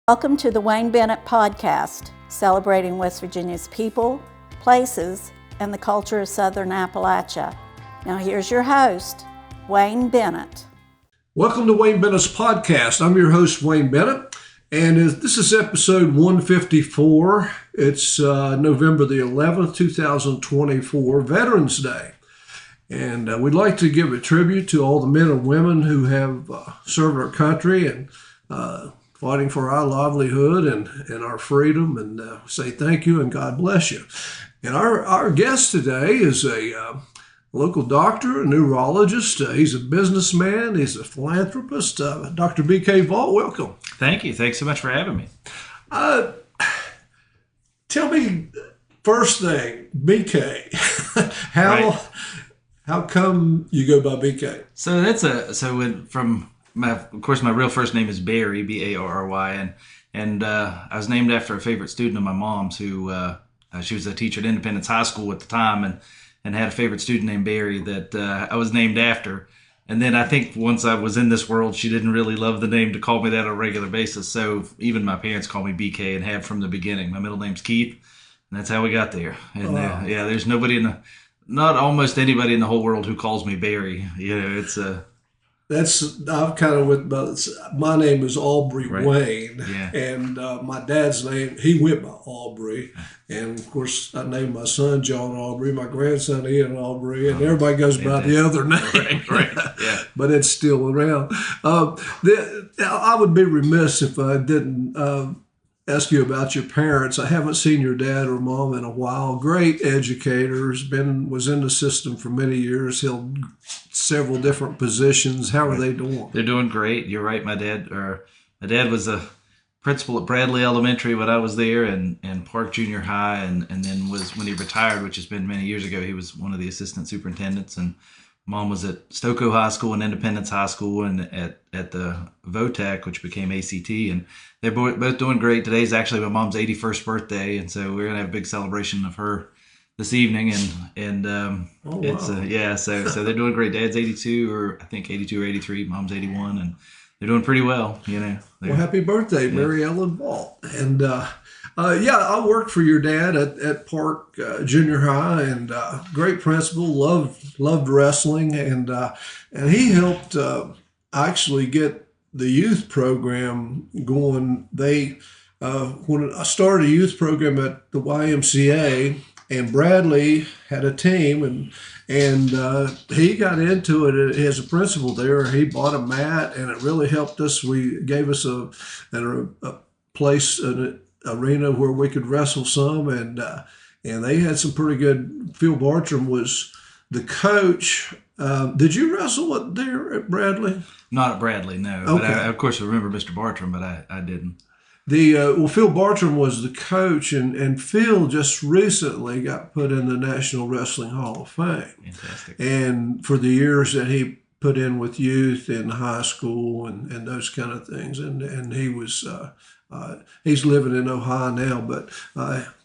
Welcome to the Wayne Bennett Podcast, celebrating West Virginia's people, places, and the culture of Southern Appalachia. Now here's your host, Wayne Bennett. Welcome to Wayne Bennett's Podcast. I'm your host, Wayne Bennett, and this is episode 154. It's November the 11th, 2024, Veterans Day. And we'd like to give a tribute to all the men and women who have served our country and fighting for our livelihood and our freedom, and say thank you and God bless you. And our guest today is a local doctor, a neurologist. He's a businessman. He's a philanthropist. Dr. B.K. Vaught, welcome. Thank you. Thanks so much for having me. Tell me, first thing, B.K., how come you go by B.K.? So of course, my real first name is Barry, B-A-R-R-Y, and I was named after a favorite student of my mom's who she was a teacher at Independence High School at the time, and had a favorite student named Barry that I was named after. And then I think once I was in this world, she didn't really love the name to call me that on a regular basis. So even my parents call me BK and have from the beginning. My middle name's Keith, and that's how we got there. And there's nobody not almost anybody in the whole world who calls me Barry. You know, it's I'm kind of with my name is Aubrey right. Wayne, yeah. And my dad's name, he went by Aubrey, and of course I named my son John Aubrey, my grandson Ian Aubrey, and everybody goes by the other name, right. Yeah. But it's still around. I would be remiss if I didn't ask you about your parents. I haven't seen your dad or mom in a while. Great educators, was in the system for many years, held several different positions. How are they doing? They're doing great. You're right. My dad was a principal at Bradley Elementary when I was there, and Park Junior High, and then was, when he retired, which has been many years ago, he was one of the assistant superintendents. And Mom was at Stokoe High School and Independence High School, and at the Vaught, which became ACT, and they're both doing great. Today's actually my mom's 81st birthday, and so we're gonna have a big celebration of her this evening, and it's so they're doing great. Dad's 82, or I think 82 or 83. Mom's 81, and they're doing pretty well. You know. Well, happy birthday, Mary Ellen Vaught. And I worked for your dad at Park Junior High, and great principal, loved wrestling, and he helped actually get the youth program going. When I started a youth program at the YMCA, and Bradley had a team, and he got into it as a principal there. He bought a mat, and it really helped us. We gave us a place, an arena where we could wrestle some, and they had some pretty good. Phil Bartram was the coach. Did you wrestle there at Bradley? Not at Bradley, no. Okay. But I, of course, remember Mr. Bartram, but I didn't. Phil Bartram was the coach, and Phil just recently got put in the National Wrestling Hall of Fame. Fantastic. And for the years that he put in with youth in high school and those kind of things, and he was he's living in Ohio now, but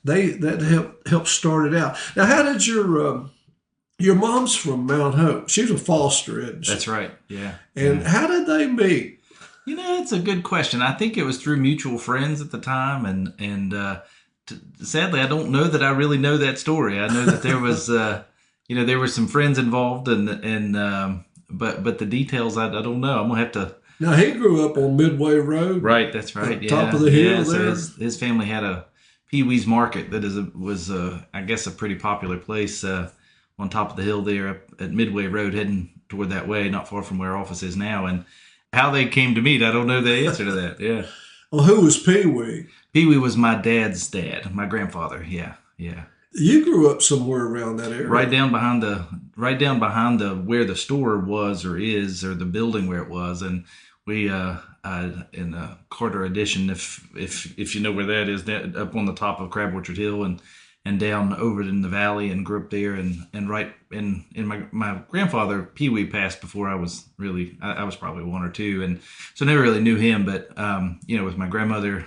that helped start it out. Now, how did your mom's from Mount Hope? She was a foster, isn't she? That's right. Yeah. And how did they meet? You know, it's a good question. I think it was through mutual friends at the time, and sadly, I don't know that I really know that story. I know that there was, there were some friends involved, but the details I don't know. I'm gonna have to. Now, he grew up on Midway Road. Right, that's right. Top of the hill there. So his family had a Pee Wee's Market that was I guess a pretty popular place on top of the hill there at Midway Road, heading toward that way, not far from where our office is now. And how they came to meet, I don't know the answer to that. Yeah. Well, who was Pee Wee? Pee Wee was my dad's dad, my grandfather. Yeah. You grew up somewhere around that area, right down behind the where the store was or is, or the building where it was, and we in the Carter Addition, if you know where that is, that up on the top of Crab Orchard Hill, and down over in the valley, and grew up there, and right in my grandfather Pee Wee passed before I was really, I was probably one or two, and so never really knew him, but with my grandmother,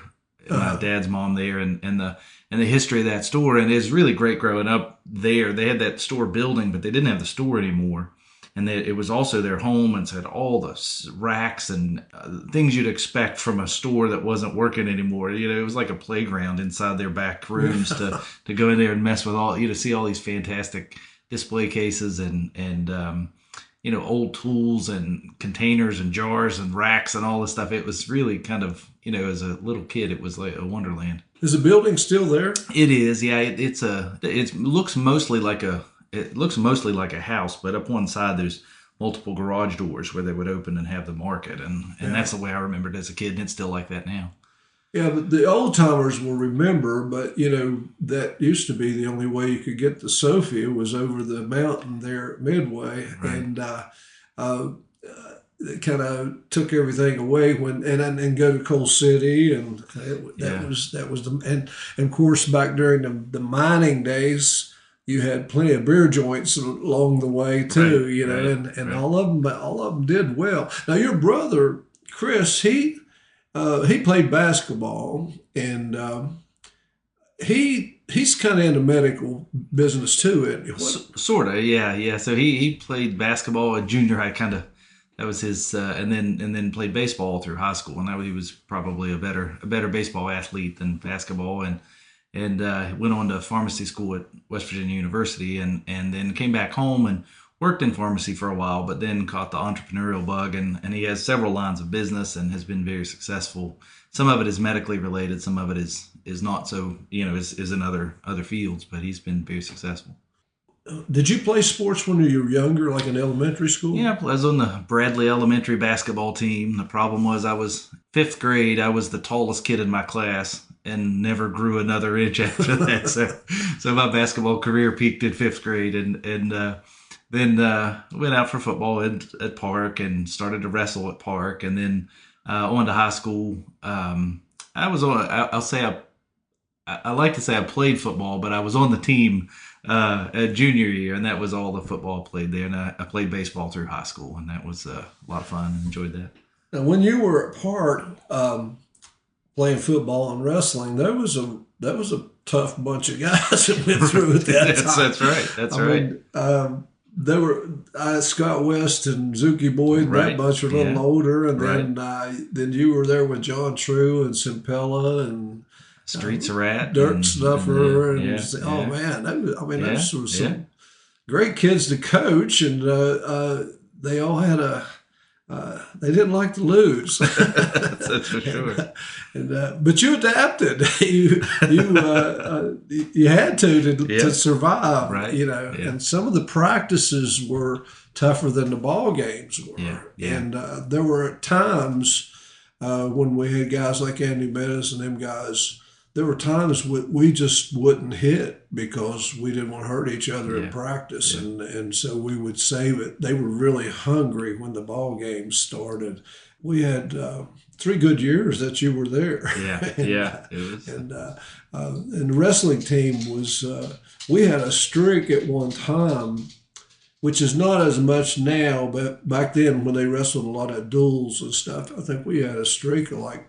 my dad's mom there, and the history of that store, and it's really great growing up there. They had that store building, but they didn't have the store anymore. and it was also their home, and so had all the racks and things you'd expect from a store that wasn't working anymore. It was like a playground inside their back rooms to go in there and mess with to see all these fantastic display cases and old tools and containers and jars and racks and all this stuff. It was really kind of, as a little kid, it was like a wonderland. Is the building still there? It is, yeah. It looks mostly like a house, but up one side there's multiple garage doors where they would open and have the market, and that's the way I remembered as a kid, and it's still like that now. Yeah, but the old timers will remember, but that used to be the only way you could get to Sophia was over the mountain there at Midway, right. And it kind of took everything away and go to Coal City, and that was and of course back during the mining days, you had plenty of beer joints along the way too, and all of them did well. Now your brother Chris, he played basketball, and he's kind of into medical business too, isn't he? Sort of, yeah. So he played basketball at junior high, kind of. That was his, and then played baseball through high school, and he was probably a better baseball athlete than basketball, and went on to pharmacy school at West Virginia University, and then came back home and worked in pharmacy for a while, but then caught the entrepreneurial bug, and he has several lines of business and has been very successful. Some of it is medically related, some of it is not so, is in other fields, but he's been very successful. Did you play sports when you were younger, like in elementary school? Yeah, I was on the Bradley Elementary basketball team. The problem was I was 5th grade. I was the tallest kid in my class and never grew another inch after that. So my basketball career peaked in 5th grade, and then went out for football at Park and started to wrestle at Park, and then on to high school. I was on. I'll say I like to say I played football, but I was on the team at junior year, and that was all the football I played there. And I played baseball through high school, and that was a lot of fun, and enjoyed that. Now, when you were at Park playing football and wrestling, that was a tough bunch of guys that went through at that time. That's right. They were Scott West and Zuki Boyd. Right. That bunch were a little older, and right. then you were there with John True and Simpella and Streets of Rat, Dirk Snuffer, oh man, those were some great kids to coach, and they all had they didn't like to lose. That's for sure. But you adapted. You had to survive. Right. And some of the practices were tougher than the ball games were. Yeah. And there were times when we had guys like Andy Bettis and them guys. There were times we just wouldn't hit because we didn't want to hurt each other in practice, and so we would save it. They were really hungry when the ball games started. We had 3 good years that you were there. Yeah, it was. And the wrestling team was. We had a streak at one time, which is not as much now, but back then when they wrestled a lot of duels and stuff, I think we had a streak of like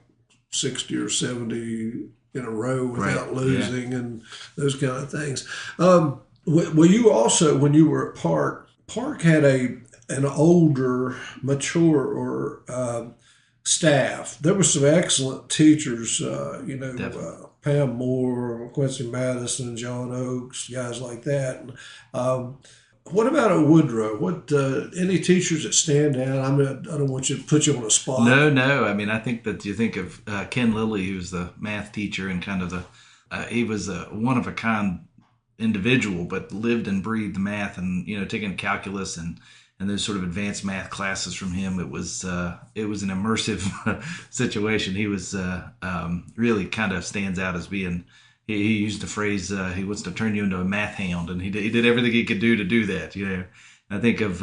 60 or 70 in a row without losing and those kind of things. Well, you also, when you were at Park had an older, mature staff. There were some excellent teachers, Pam Moore, Quincy Madison, John Oakes, guys like that. What about at Woodrow? What any teachers that stand out? I mean, I don't want you to put you on a spot. No. I mean, I think that you think of Ken Lilly, who's the math teacher and kind of he was a one of a kind individual, but lived and breathed math, and taking calculus and those sort of advanced math classes from him. It was an immersive situation. He was really kind of stands out as being. He used the phrase, he wants to turn you into a math hound, and he did everything he could do to do that. I think of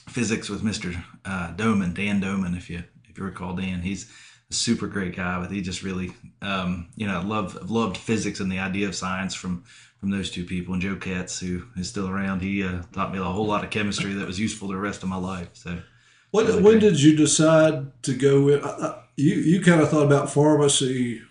physics with Mr. Dan Doman, if you recall Dan. He's a super great guy, but he just really, loved physics and the idea of science from those two people. And Joe Katz, who is still around, he taught me a whole lot of chemistry that was useful the rest of my life. So, when did you decide to go in? You kind of thought about pharmacy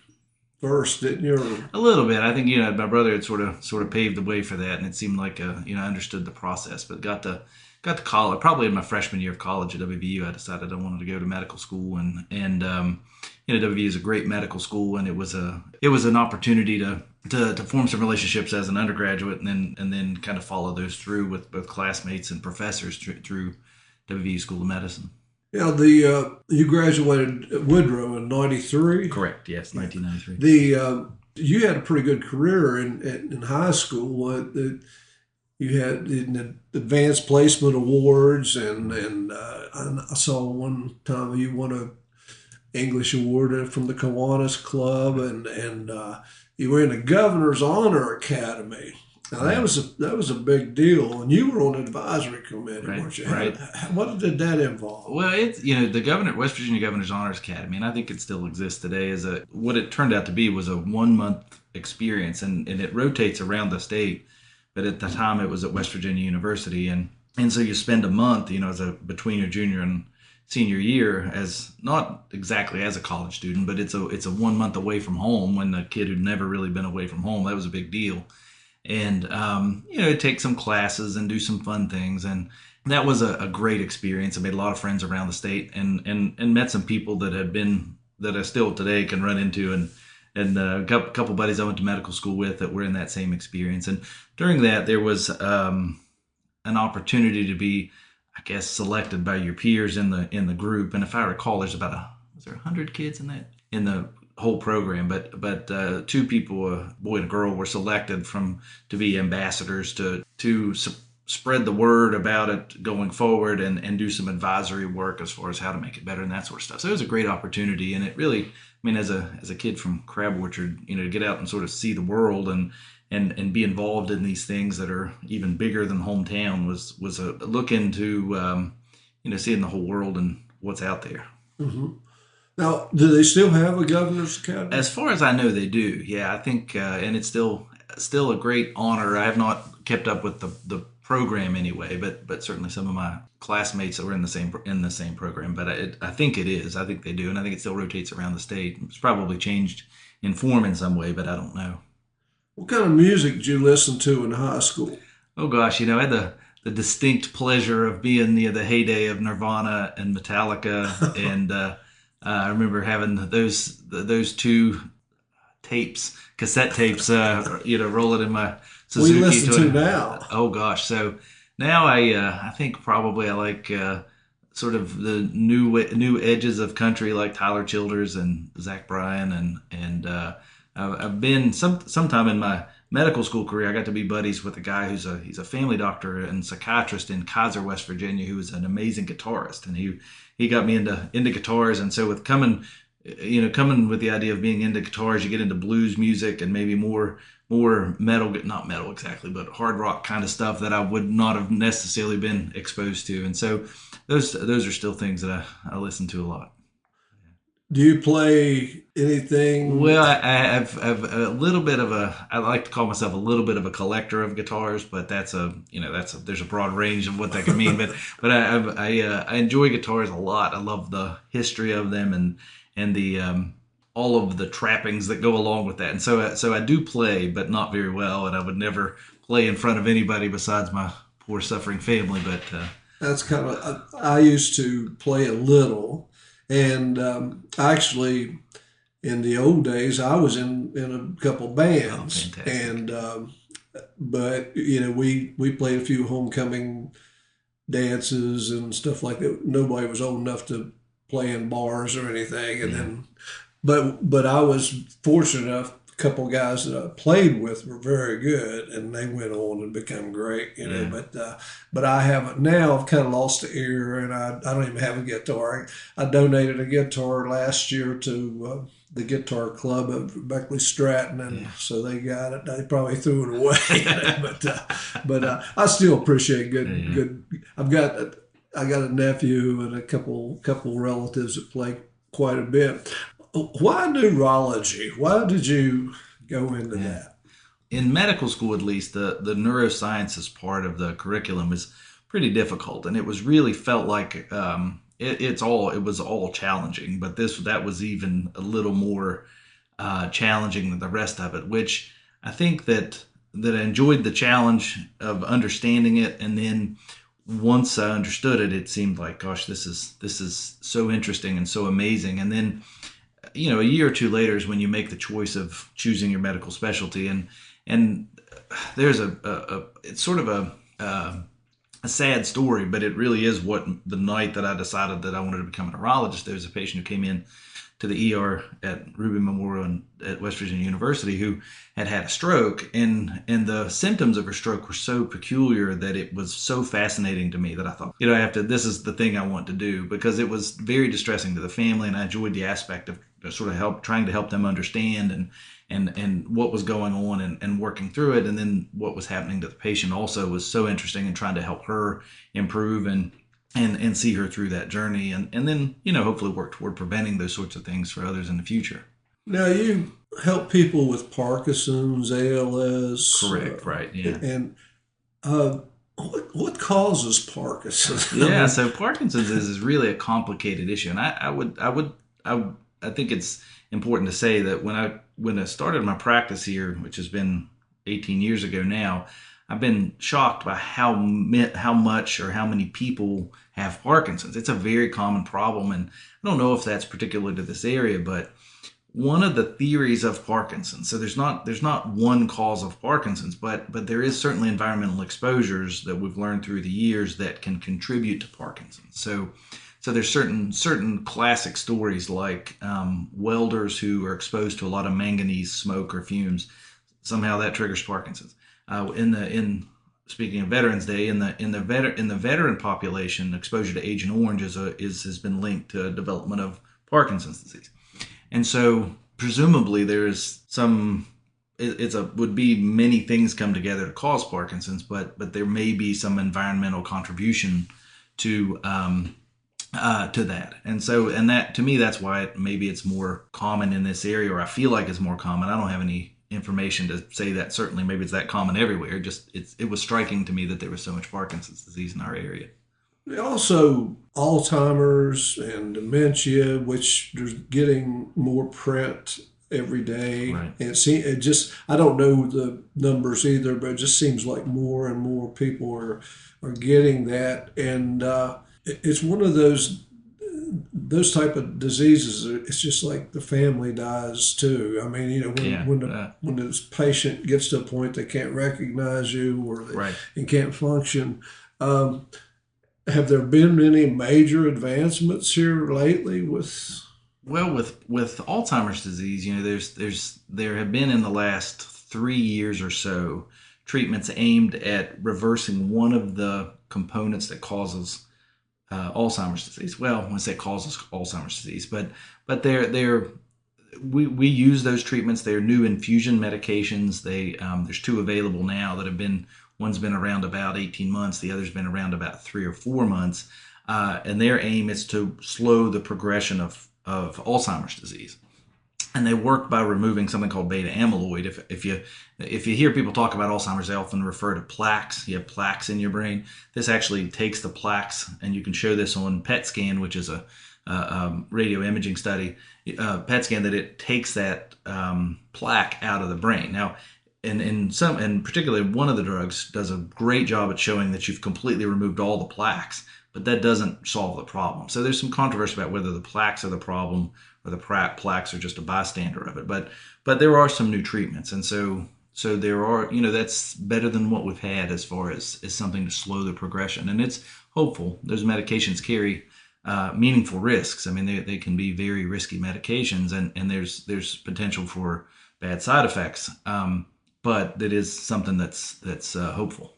first, didn't you? A little bit. I think my brother had sort of paved the way for that, and it seemed like I understood the process. But got to got to college, probably in my freshman year of college at WVU, I decided I wanted to go to medical school, and WVU is a great medical school, and it was an opportunity to form some relationships as an undergraduate, and then kind of follow those through with both classmates and professors through WVU School of Medicine. Yeah, you graduated at Woodrow in '93. Correct. Yes, 1993. You had a pretty good career in high school. You had the advanced placement awards, and I saw one time you won a English award from the Kiwanis Club, and you were in the Governor's Honor Academy. Now that was a big deal, and you were on the advisory committee, weren't you? Right. What did that involve? Well, it's the West Virginia Governor's Honors Academy, and I think it still exists today. What it turned out to be was a 1-month experience, and it rotates around the state. But at the time, it was at West Virginia University, and so you spend a month, between your junior and senior year, as not exactly as a college student, but it's a 1 month away from home. When a kid who'd never really been away from home, that was a big deal. And take some classes and do some fun things, and that was a great experience. I made a lot of friends around the state, and met some people that I still today can run into, and a couple buddies I went to medical school with that were in that same experience. And during that, there was an opportunity to be, I guess, selected by your peers in the group. And if I recall, was there 100 kids in the whole program, but 2 people, a boy and a girl, were selected to be ambassadors to spread the word about it going forward, and do some advisory work as far as how to make it better and that sort of stuff. So it was a great opportunity, and it really, as a kid from Crab Orchard, to get out and sort of see the world and be involved in these things that are even bigger than hometown was a look into seeing the whole world and what's out there. Mm-hmm. Now, do they still have a Governor's Academy? As far as I know, they do. Yeah, I think, and it's still a great honor. I have not kept up with the program anyway, but certainly some of my classmates that were in the same program. But I think it is. I think they do, and I think it still rotates around the state. It's probably changed in form in some way, but I don't know. What kind of music did you listen to in high school? Oh gosh, I had the distinct pleasure of being near the heyday of Nirvana and Metallica, and I remember having those 2 cassette tapes, rolling in my Suzuki. We listen to now. Oh gosh, so now I think probably I like sort of the new edges of country, like Tyler Childers and Zach Bryan, and I've been sometime in my medical school career, I got to be buddies with a guy he's a family doctor and psychiatrist in Kaiser, West Virginia, who is an amazing guitarist, and he got me into guitars. And so with coming with the idea of being into guitars, you get into blues music and maybe more metal, not metal exactly, but hard rock kind of stuff that I would not have necessarily been exposed to. And so those are still things that I listen to a lot. Do you play anything? Well, I've a little bit of I like to call myself a little bit of a collector of guitars, but there's a broad range of what that can mean. but I enjoy guitars a lot. I love the history of them and the all of the trappings that go along with that. And so I do play, but not very well. And I would never play in front of anybody besides my poor suffering family. But that's kind of I used to play a little. And actually, in the old days, I was in a couple bands, but we played a few homecoming dances and stuff like that. Nobody was old enough to play in bars or anything, and then, but I was fortunate enough. A couple of guys that I played with were very good, and they went on and become great, But I haven't now. I've kind of lost the ear, and I don't even have a guitar. I donated a guitar last year to the guitar club of Beckley Stratton, and so they got it. They probably threw it away, but I still appreciate good. I got a nephew and a couple relatives that play quite a bit. Why neurology? Why did you go into that? In medical school, at least, the neurosciences part of the curriculum was pretty difficult, and it was really felt like it was all challenging. But that was even a little more challenging than the rest of it, which I think that I enjoyed the challenge of understanding it, and then once I understood it, it seemed like, gosh, this is so interesting and so amazing. And then, a year or two later is when you make the choice of choosing your medical specialty, and there's it's sort of a sad story, but it really is what the night that I decided that I wanted to become a neurologist. There was a patient who came in to the ER at Ruby Memorial at West Virginia University who had a stroke, and the symptoms of her stroke were so peculiar that it was so fascinating to me that I thought, this is the thing I want to do, because it was very distressing to the family, and I enjoyed the aspect of sort of trying to help them understand and what was going on and working through it. And then what was happening to the patient also was so interesting, and trying to help her improve and see her through that journey, and then, hopefully work toward preventing those sorts of things for others in the future. Now, you help people with Parkinson's, ALS. Correct, right, yeah. And what causes Parkinson's? Yeah, so Parkinson's is really a complicated issue, and I think it's important to say that when I started my practice here, which has been 18 years ago now, I've been shocked by how much or how many people have Parkinson's. It's a very common problem, and I don't know if that's particular to this area, but one of the theories of Parkinson's, so there's not one cause of Parkinson's, but there is certainly environmental exposures that we've learned through the years that can contribute to Parkinson's. So there's certain classic stories like welders who are exposed to a lot of manganese smoke or fumes. Somehow that triggers Parkinson's. Speaking of Veterans Day, in the veteran population, exposure to Agent Orange has been linked to development of Parkinson's disease, and so presumably there's would be many things come together to cause Parkinson's, but there may be some environmental contribution to that, and that, to me, that's why maybe it's more common in this area, or I feel like it's more common. I don't have any information to say that certainly maybe it's that common everywhere. Just it was striking to me that there was so much Parkinson's disease in our area. Also, Alzheimer's and dementia, which there's getting more print every day. Right. And I don't know the numbers either, but it just seems like more and more people are getting that. And it's one of those type of diseases. It's just like the family dies too. I mean, when this patient gets to a point they can't recognize you, or and can't function. Have there been any major advancements here lately with? Well, with Alzheimer's disease, there have been in the last 3 years or so treatments aimed at reversing one of the components that causes Alzheimer's disease. Well, when I say causes Alzheimer's disease, but we use those treatments. They're new infusion medications. There's 2 available now that have been. One's been around about 18 months. The other's been around about 3 or 4 months. And their aim is to slow the progression of Alzheimer's disease. And they work by removing something called beta amyloid. If you hear people talk about Alzheimer's, they often refer to plaques. You have plaques in your brain. This actually takes the plaques, and you can show this on PET scan, which is a radio imaging study. PET scan, that it takes that plaque out of the brain. Now, and particularly one of the drugs does a great job at showing that you've completely removed all the plaques, but that doesn't solve the problem. So there's some controversy about whether the plaques are the problem or the plaques are just a bystander of it. But there are some new treatments, and so there are, that's better than what we've had as far as something to slow the progression, and it's hopeful. Those medications carry meaningful risks. I mean, they can be very risky medications, and there's potential for bad side effects. But it is something that's hopeful.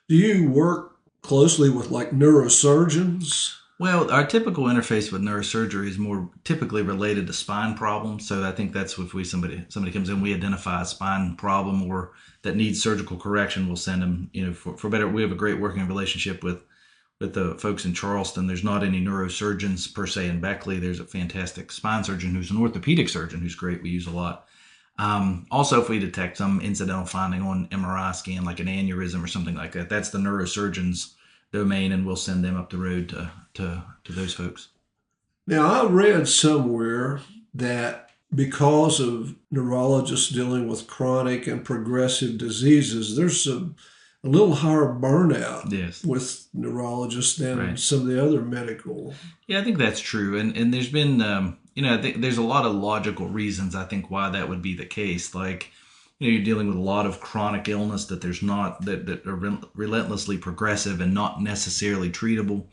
Do you work closely with like neurosurgeons? Well, our typical interface with neurosurgery is more typically related to spine problems. So I think that's if somebody comes in, we identify a spine problem or that needs surgical correction, we'll send them, for better. We have a great working relationship with the folks in Charleston. There's not any neurosurgeons per se in Beckley. There's a fantastic spine surgeon who's an orthopedic surgeon who's great. We use a lot. Also, if we detect some incidental finding on MRI scan, like an aneurysm or something like that, that's the neurosurgeon's domain, and we'll send them up the road to those folks. Now, I read somewhere that because of neurologists dealing with chronic and progressive diseases, there's a little higher burnout Yes. with neurologists than Right. some of the other medical. Yeah, I think that's true. And there's been, I think there's a lot of logical reasons, I think, why that would be the case. Like, you're dealing with a lot of chronic illness that that are relentlessly progressive and not necessarily treatable.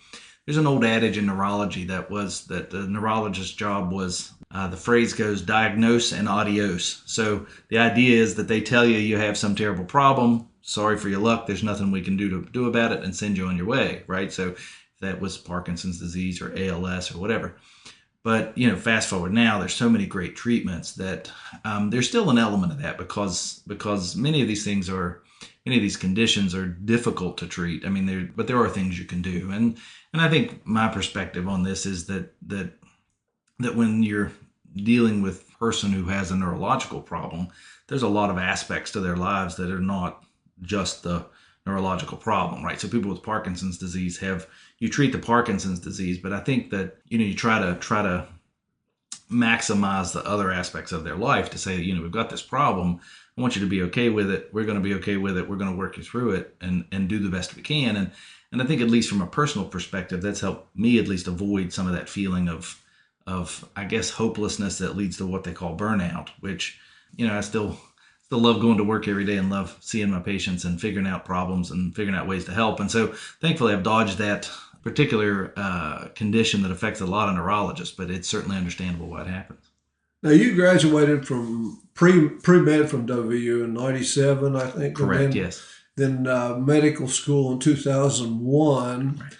There's an old adage in neurology that the neurologist's job was, the phrase goes, diagnose and adios. So the idea is that they tell you have some terrible problem. Sorry for your luck. There's nothing we can do about it, and send you on your way, right? So if that was Parkinson's disease or ALS or whatever. But, fast forward now, there's so many great treatments that there's still an element of that because many of these conditions are difficult to treat. I mean, but there are things you can do. And I think my perspective on this is that when you're dealing with a person who has a neurological problem, there's a lot of aspects to their lives that are not just the neurological problem, right? So people with Parkinson's disease you treat the Parkinson's disease, but I think that, you try to maximize the other aspects of their life to say, we've got this problem. I want you to be okay with it. We're going to be okay with it. We're going to work you through it and do the best we can. And I think, at least from a personal perspective, that's helped me at least avoid some of that feeling of I guess, hopelessness that leads to what they call burnout, which, I still love going to work every day and love seeing my patients and figuring out problems and figuring out ways to help. And so thankfully I've dodged that particular condition that affects a lot of neurologists, but it's certainly understandable why it happens. Now, you graduated from pre-med from WVU in 97, I think. Correct, yes. Then medical school in 2001. Right.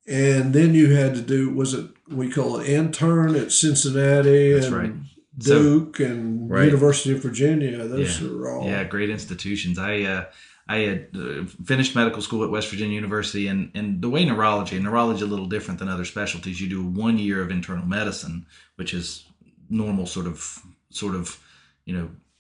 And then you had to do, we call it intern at Cincinnati. That's and right. Duke and right. University of Virginia. Those are all. Yeah, great institutions. I had finished medical school at West Virginia University, and the way neurology a little different than other specialties. You do 1 year of internal medicine, which is normal sort of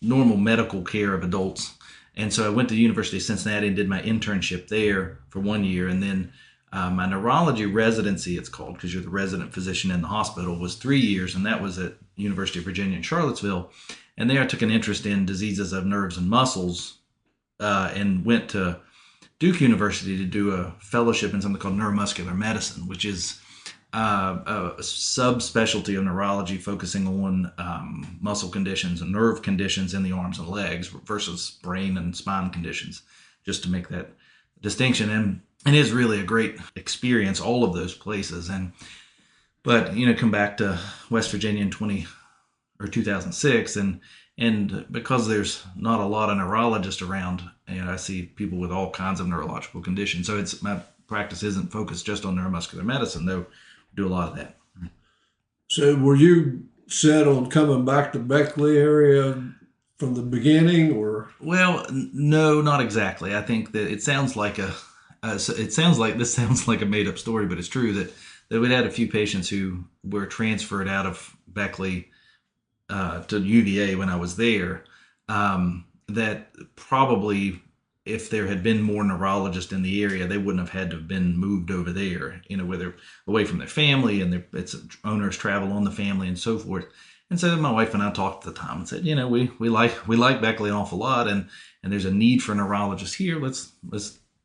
normal medical care of adults. And so I went to the University of Cincinnati and did my internship there for 1 year, and then my neurology residency, it's called, because you're the resident physician in the hospital, was 3 years, and that was at University of Virginia in Charlottesville. And there I took an interest in diseases of nerves and muscles, and went to Duke University to do a fellowship in something called neuromuscular medicine, which is a subspecialty of neurology focusing on muscle conditions and nerve conditions in the arms and legs versus brain and spine conditions, just to make that distinction. And it is really a great experience, all of those places. But come back to West Virginia in 2006, and because there's not a lot of neurologists around, I see people with all kinds of neurological conditions. So my practice isn't focused just on neuromuscular medicine, though we do a lot of that. So were you set on coming back to Beckley area from the beginning, or? Well, no, not exactly. I think that it sounds like this sounds like a made up story, but it's true that we'd had a few patients who were transferred out of Beckley to UVA when I was there, that probably if there had been more neurologists in the area, they wouldn't have had to have been moved over there, where they're away from their family and it's owners travel on the family and so forth. And so my wife and I talked at the time and said, we like Beckley an awful lot, and there's a need for neurologists here. Let's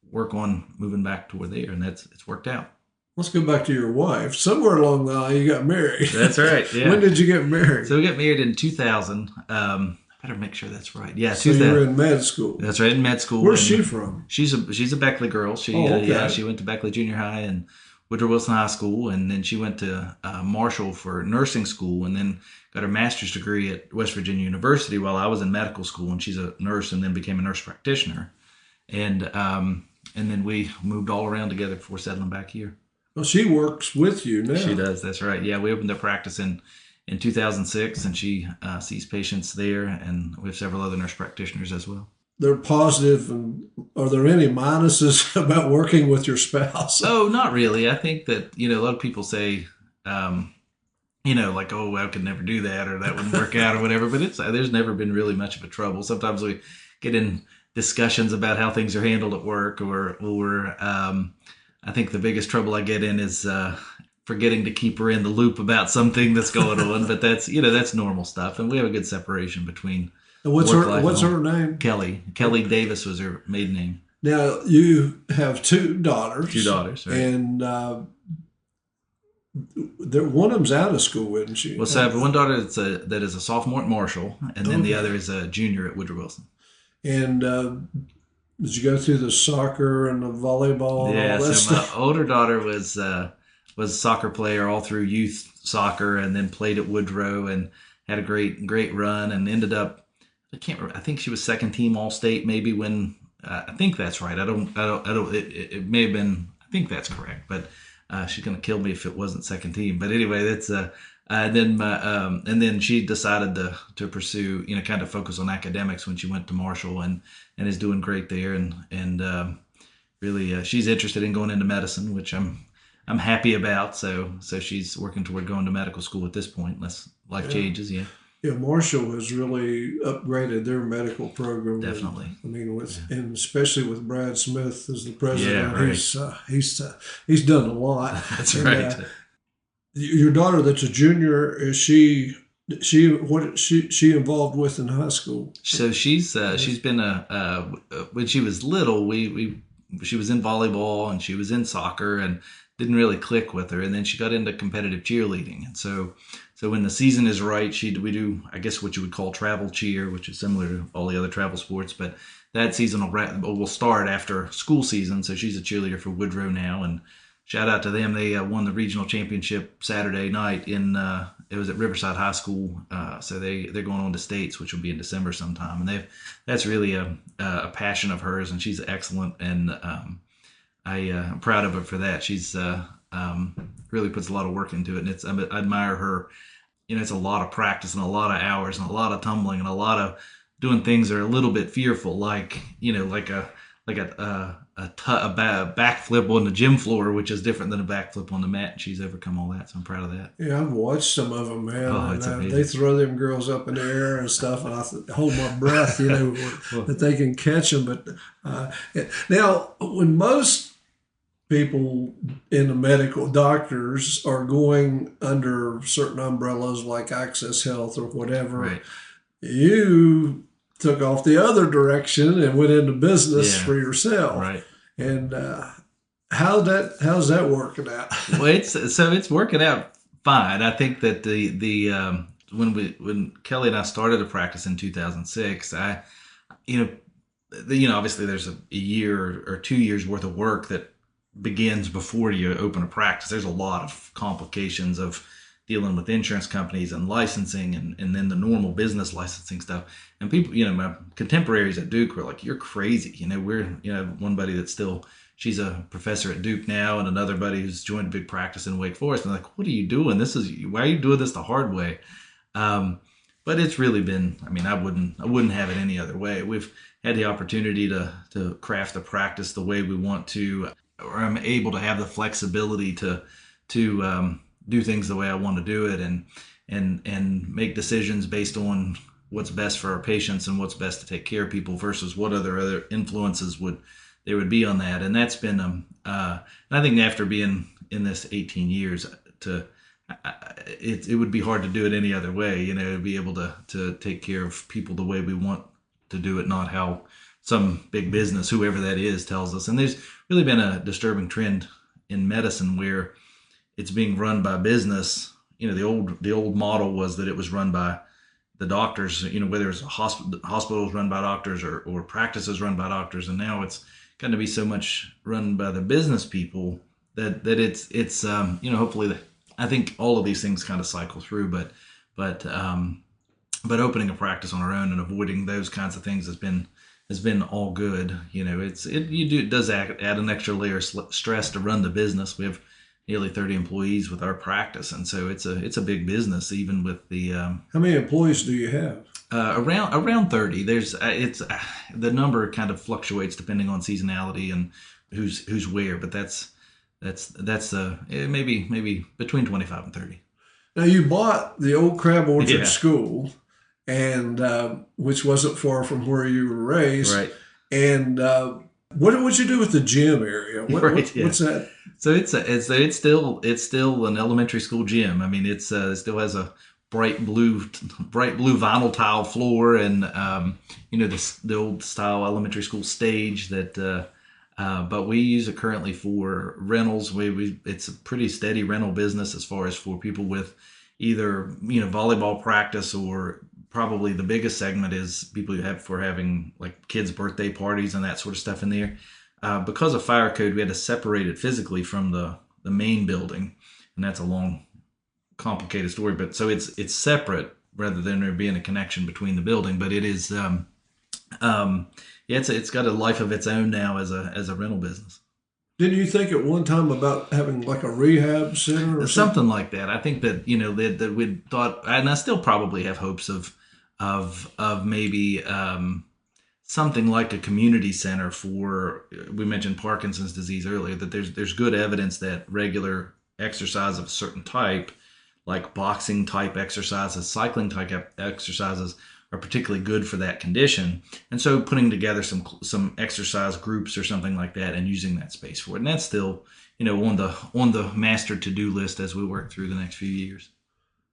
work on moving to there, and it's worked out. Let's go back to your wife. Somewhere along the line, you got married. That's right. Yeah. When did you get married? So we got married in 2000. Better make sure that's right. Yeah, so 2000. you were in med school. That's right, in med school. Where's she from? She's a Beckley girl. She went to Beckley Junior High and Woodrow Wilson High School, and then she went to Marshall for nursing school, and then got her master's degree at West Virginia University while I was in medical school. And she's a nurse, and then became a nurse practitioner, and then we moved all around together before settling back here. Well, she works with you now. She does. That's right. Yeah, we opened up practice in 2006, and she sees patients there, and we have several other nurse practitioners as well. They're positive, and are there any minuses about working with your spouse? Oh, not really. I think that, a lot of people say, like, oh, I could never do that, or that wouldn't work out, or whatever. But there's never been really much of a trouble. Sometimes we get in discussions about how things are handled at work, or I think the biggest trouble I get in is forgetting to keep her in the loop about something that's going on. But that's normal stuff, and we have a good separation between. And what's her name? Kelly Davis was her maiden name. Now you have two daughters. Two daughters, right? And one of them's out of school, isn't she? Well, so I have one daughter that is a sophomore at Marshall, and then the other is a junior at Woodrow Wilson. And did you go through the soccer and the volleyball? Yeah, and all that so stuff? my older daughter was a soccer player all through youth soccer, and then played at Woodrow and had a great run, and ended up, I can't remember, I think she was second team All State maybe when I think that's right. I don't. It may have been. I think that's correct, but she's gonna kill me if it wasn't second team. But anyway, that's and then she decided to pursue, kind of focus on academics when she went to Marshall, and is doing great there, and really she's interested in going into medicine, which I'm happy about. So she's working toward going to medical school at this point, unless life changes. Yeah. Yeah, Marshall has really upgraded their medical program. Definitely. And especially with Brad Smith as the president, Yeah, right. He's done a lot. That's and, right. Your daughter, that's a junior, is she involved with in high school? So she's been when she was little, she was in volleyball and she was in soccer, and didn't really click with her, and then she got into competitive cheerleading, and so when the season is right, we do, I guess, what you would call travel cheer, which is similar to all the other travel sports, but that season will start after school season. So she's a cheerleader for Woodrow now, and shout out to them. They won the regional championship Saturday night it was at Riverside High School. So they're going on to states, which will be in December sometime, and that's really a passion of hers, and she's excellent, and I'm proud of her for that. She's really puts a lot of work into it, and I admire her. It's a lot of practice and a lot of hours and a lot of tumbling and a lot of doing things that are a little bit fearful, like a backflip on the gym floor, which is different than a backflip on the mat. And she's overcome all that, so I'm proud of that. Yeah, I've watched some of them, man. Oh, it's amazing. They throw them girls up in the air and stuff, and I hold my breath, that they can catch them. But now, when most people in the medical, doctors are going under certain umbrellas like Access Health or whatever, Right. You took off the other direction and went into business for yourself. Right. And how's that working out? Well, it's working out fine. I think that when Kelly and I started to practice in 2006, obviously there's a year or 2 years worth of work that begins before you open a practice. There's a lot of complications of dealing with insurance companies and licensing, and then the normal business licensing stuff. And people, my contemporaries at Duke were like, "You're crazy." We're one buddy that's she's a professor at Duke now, and another buddy who's joined a big practice in Wake Forest. And they're like, "What are you doing? Why are you doing this the hard way?" But it's really been, I wouldn't have it any other way. We've had the opportunity to craft the practice the way we want to, or I'm able to have the flexibility to do things the way I want to do it, and make decisions based on what's best for our patients and what's best to take care of people versus what other influences would be on that. And that's been and I think after being in this 18 years, it would be hard to do it any other way. To be able to take care of people the way we want to do it, not how some big business, whoever that is, tells us. And there's really been a disturbing trend in medicine where it's being run by business. The old model was that it was run by the doctors, whether it's hospitals run by doctors or practices run by doctors. And now it's going to be so much run by the business people that it's hopefully I think all of these things kind of cycle through, but opening a practice on our own and avoiding those kinds of things has been all good. It does add an extra layer of stress to run the business. We have nearly 30 employees with our practice, and so it's a big business, even with the How many employees do you have? Around 30. There's the number kind of fluctuates depending on seasonality and who's where, but that's maybe between 25 and 30. Now, you bought the old Crab Orchard School, and which wasn't far from where you were raised, right? And what would you do with the gym area? What's that? So it's still an elementary school gym. It still has bright blue vinyl tile floor, and the old style elementary school stage that. But we use it currently for rentals. It's a pretty steady rental business as far as for people with either volleyball practice, or probably the biggest segment is people who have for having like kids' birthday parties and that sort of stuff in there. Because of fire code, we had to separate it physically from the main building, and that's a long, complicated story. But so it's separate rather than there being a connection between the building. But it is. It's got a life of its own now as a rental business. Didn't you think at one time about having like a rehab center or something like that? I think that that we'd thought, and I still probably have hopes of maybe something like a community center for. We mentioned Parkinson's disease earlier. That there's good evidence that regular exercise of a certain type, like boxing type exercises, cycling type exercises, are particularly good for that condition. And so putting together some exercise groups or something like that and using that space for it. And that's still, on the master to-do list as we work through the next few years.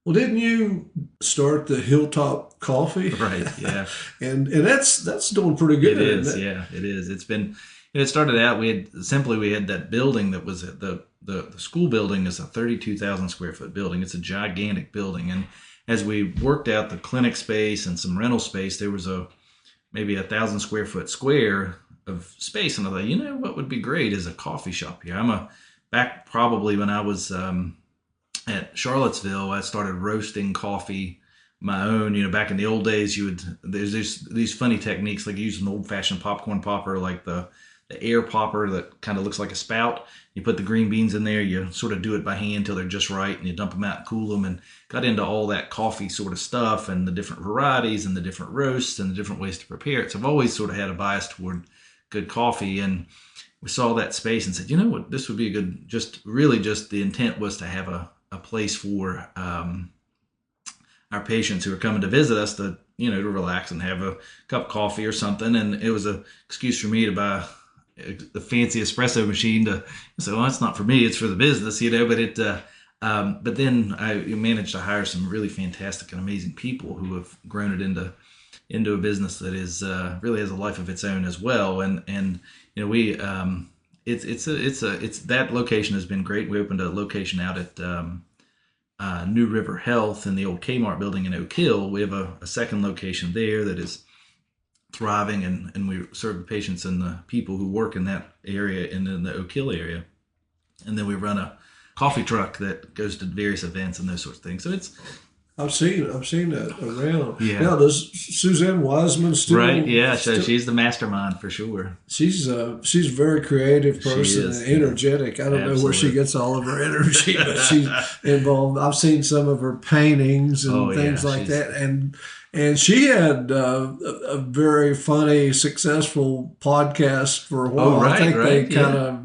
Well, didn't you start the Hilltop Coffee? Right, yeah. and that's doing pretty good. It is, yeah, it is. It's been, it started out, we had that building that was the school building is a 32,000 square foot building. It's a gigantic building. And as we worked out the clinic space and some rental space, there was maybe 1,000 square foot square of space. And I thought, what would be great is a coffee shop here. Back probably when I was at Charlottesville, I started roasting coffee my own. Back in the old days, there's these funny techniques, like you use an old fashioned popcorn popper, like the air popper that kind of looks like a spout. You put the green beans in there, you sort of do it by hand till they're just right, and you dump them out and cool them, and got into all that coffee sort of stuff and the different varieties and the different roasts and the different ways to prepare it. So I've always sort of had a bias toward good coffee, and we saw that space and said, what, this would be a good, just the intent was to have a place for our patients who are coming to visit us to relax and have a cup of coffee or something. And it was an excuse for me to buy the fancy espresso machine to say, well, it's not for me, it's for the business, but then I managed to hire some really fantastic and amazing people who have grown it into a business that is really has a life of its own as well. And we it's that location has been great. We opened a location out at New River Health in the old Kmart building in Oak Hill. We have a second location there that is thriving, and we serve the patients and the people who work in that area and in the Oak Hill area. And then we run a coffee truck that goes to various events and those sorts of things. So I've seen that around. Yeah. Now, does Suzanne Wiseman still? Right. Yeah. So she's the mastermind for sure. She's a very creative person and energetic. I don't know where she gets all of her energy, but she's involved. I've seen some of her paintings and things like that. And she had a very funny, successful podcast for a while. I think they kind of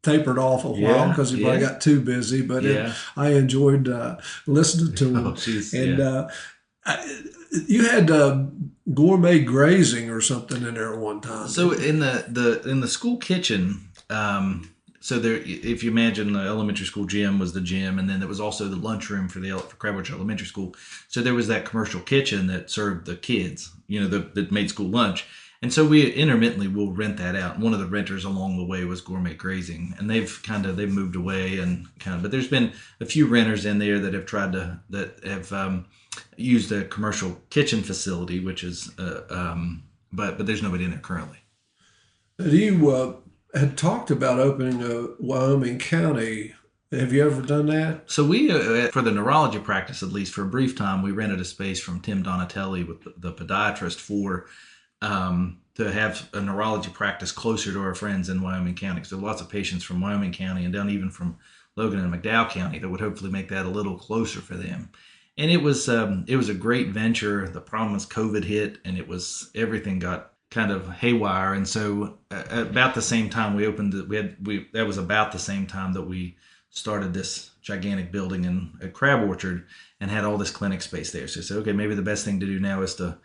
tapered off a while because he probably got too busy. But I enjoyed listening to him. You had gourmet grazing or something in there at one time. So in the school kitchen. So there, if you imagine the elementary school gym was the gym, and then there was also the lunchroom for Crabwatch Elementary School. So there was that commercial kitchen that served the kids, that made school lunch. And so we intermittently will rent that out. And one of the renters along the way was Gourmet Grazing, and they've moved away but there's been a few renters in there that have used a commercial kitchen facility, which is but there's nobody in there currently. Do you had talked about opening a Wyoming County. Have you ever done that? So we, for the neurology practice, at least for a brief time, we rented a space from Tim Donatelli with the podiatrist to have a neurology practice closer to our friends in Wyoming County. So lots of patients from Wyoming County and down even from Logan and McDowell County that would hopefully make that a little closer for them. And it was a great venture. The problem was COVID hit, and everything got kind of haywire. And so about the same time we opened it, that was about the same time that we started this gigantic building in Crab Orchard and had all this clinic space there. So I said, okay, maybe the best thing to do now is to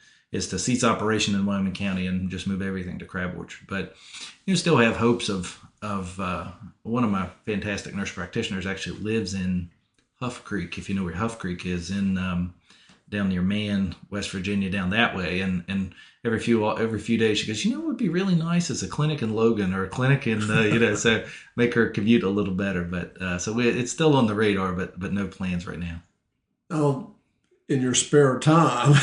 cease operation in Wyoming County and just move everything to Crab Orchard. But you still have hopes of one of my fantastic nurse practitioners actually lives in Huff Creek, if you know where Huff Creek is, in down near Man, West Virginia, down that way. And every few days she goes, what would be really nice is a clinic in Logan or a clinic in, so make her commute a little better. But so it's still on the radar, but no plans right now. Oh, in your spare time,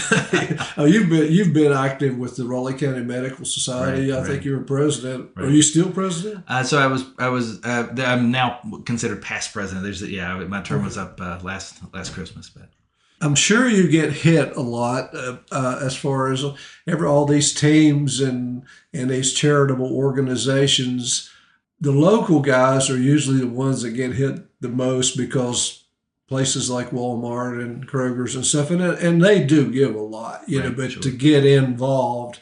you've been active with the Raleigh County Medical Society. I think you were president. Right. Are you still president? So I'm now considered past president. My term was up last Christmas, but. I'm sure you get hit a lot as far as all these teams and these charitable organizations. The local guys are usually the ones that get hit the most because places like Walmart and Kroger's and stuff, and they do give a lot, but sure. To get involved,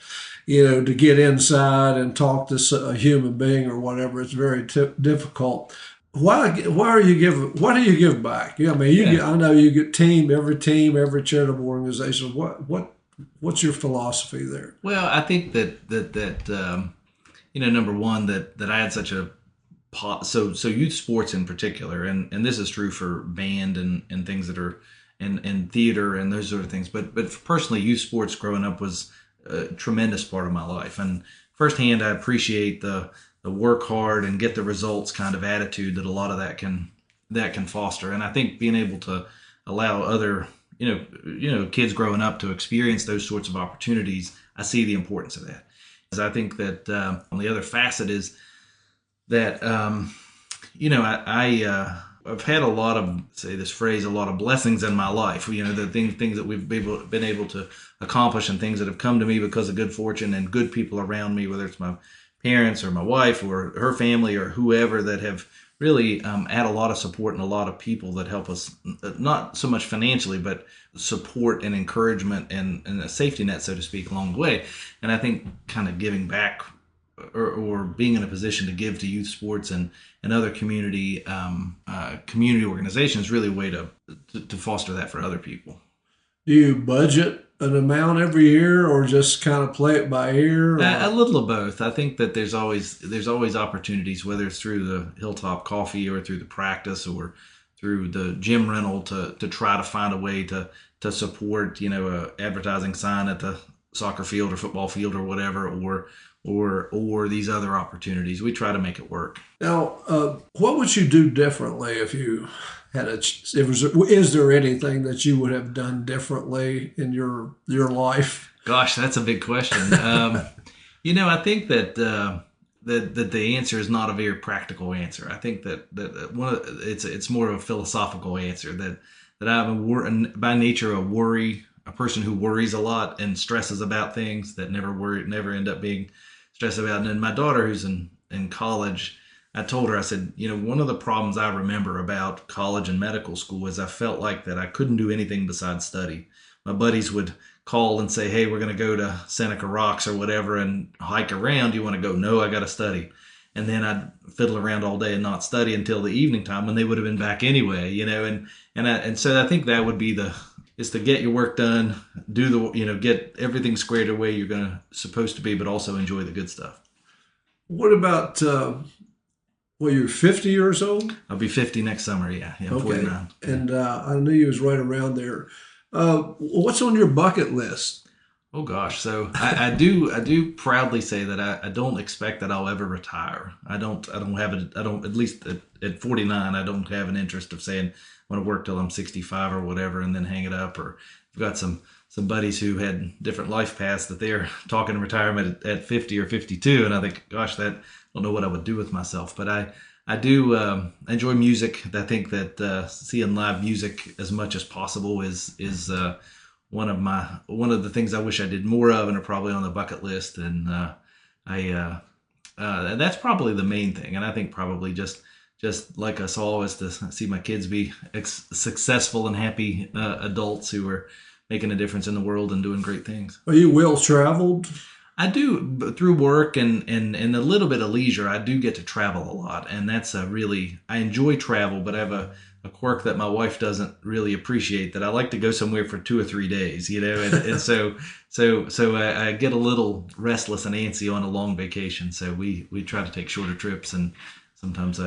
to get inside and talk to a human being or whatever, it's very difficult. Why are you giving? Why do you give back? I know you get every charitable organization. What's your philosophy there? Well, I think that number one, that I had such a so youth sports in particular, and this is true for band and things that are and theater and those sort of things. But personally, youth sports growing up was a tremendous part of my life, and firsthand, I appreciate the work hard and get the results kind of attitude that a lot of that can foster. And I think being able to allow other, kids growing up to experience those sorts of opportunities, I see the importance of that. Because I think that on the other facet is that, I've had a lot of blessings in my life, the things that we've been able to accomplish and things that have come to me because of good fortune and good people around me, whether it's my parents or my wife or her family or whoever, that have really had a lot of support and a lot of people that help us, not so much financially, but support and encouragement and a safety net, so to speak, along the way. And I think kind of giving back or being in a position to give to youth sports and other community organizations is really a way to foster that for other people. Do you budget an amount every year, or just kind of play it by ear? A little of both. I think that there's always opportunities, whether it's through the Hilltop Coffee or through the practice or through the gym rental, to try to find a way to support, a advertising sign at the soccer field or football field or whatever, or these other opportunities. We try to make it work. Now, what would you do differently if you had is there anything that you would have done differently in your life? Gosh, that's a big question. I think that the answer is not a very practical answer. I think that it's more of a philosophical answer, that I'm by nature a person who worries a lot and stresses about things that never end up being stressed about. And then my daughter, who's in college, I told her, I said, one of the problems I remember about college and medical school is I felt like that I couldn't do anything besides study. My buddies would call and say, hey, we're going to go to Seneca Rocks or whatever and hike around. Do you want to go? No, I got to study. And then I'd fiddle around all day and not study until the evening time when they would have been back anyway, and so I think that would be is to get your work done, get everything squared away you're supposed to be, but also enjoy the good stuff. What about, you're 50 years old? I'll be 50 next summer, yeah. I'm 49. And I knew you was right around there. What's on your bucket list? Oh gosh, so I do proudly say that I don't expect that I'll ever retire. I don't at least at 49, I don't have an interest of saying I want to work till I'm 65 or whatever and then hang it up. Or I've got some buddies who had different life paths that they're talking retirement at 50 or 52, and I think, gosh, I don't know what I would do with myself. But I do enjoy music. I think that seeing live music as much as possible is one of the things I wish I did more of, and are probably on the bucket list. And that's probably the main thing. And I think probably just like us all is to see my kids be successful and happy adults who are making a difference in the world and doing great things. Are you well traveled? I do, through work and a little bit of leisure. I do get to travel a lot, and that's I enjoy travel, but I have a quirk that my wife doesn't really appreciate, that I like to go somewhere for 2 or 3 days, and so I get a little restless and antsy on a long vacation. So we try to take shorter trips, and sometimes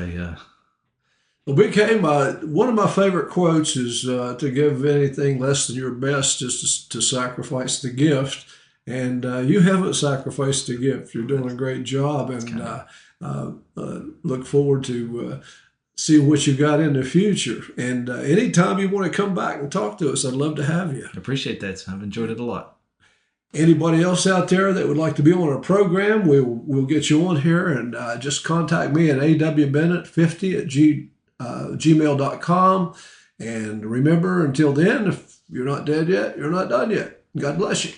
became one of my favorite quotes is to give anything less than your best is to sacrifice the gift. And you haven't sacrificed the gift. You're doing a great job, and look forward to see what you got in the future. And anytime you want to come back and talk to us, I'd love to have you. I appreciate that. I've enjoyed it a lot. Anybody else out there that would like to be on our program, we'll get you on here, and just contact me at awbennett50@gmail.com. And remember, until then, if you're not dead yet, you're not done yet. God bless you.